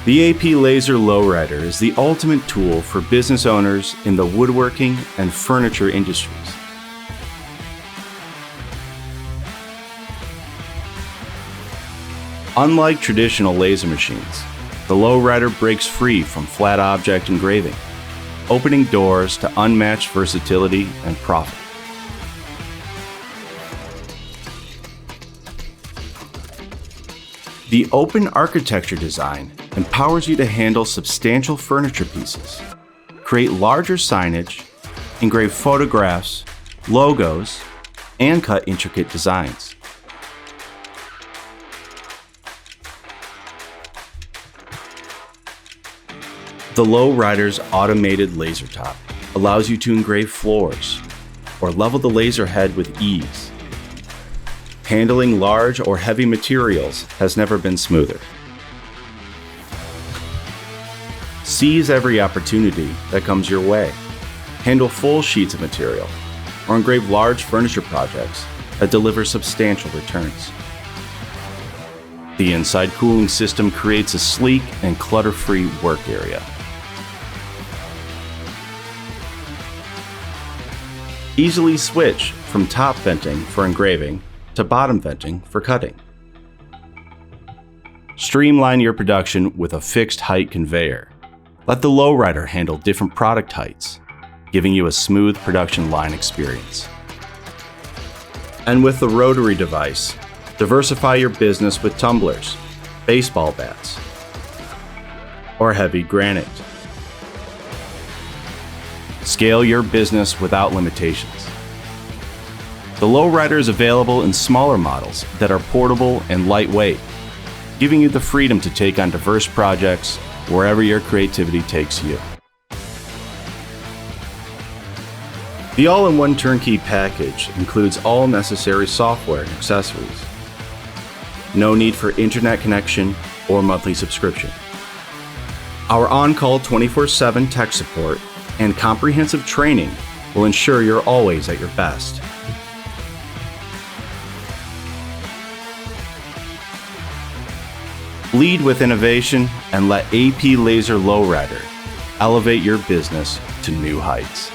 The AP Lazer Lowrider is the ultimate tool for business owners in the woodworking and furniture industries. Unlike traditional laser machines, the Lowrider breaks free from flat object engraving, opening doors to unmatched versatility and profit. The open architecture design empowers you to handle substantial furniture pieces, create larger signage, engrave photographs, logos, and cut intricate designs. The Lowrider's automated laser top allows you to engrave floors or level the laser head with ease. Handling large or heavy materials has never been smoother. Seize every opportunity that comes your way. Handle full sheets of material or engrave large furniture projects that deliver substantial returns. The inside cooling system creates a sleek and clutter-free work area. Easily switch from top venting for engraving to bottom venting for cutting. Streamline your production with a fixed height conveyor. Let the Lowrider handle different product heights, giving you a smooth production line experience. And with the rotary device, diversify your business with tumblers, baseball bats, or heavy granite. Scale your business without limitations. The Lowrider is available in smaller models that are portable and lightweight, giving you the freedom to take on diverse projects wherever your creativity takes you. The all-in-one turnkey package includes all necessary software and accessories. No need for internet connection or monthly subscription. Our on-call 24/7 tech support and comprehensive training will ensure you're always at your best. Lead with innovation and let AP Lazer Lowrider elevate your business to new heights.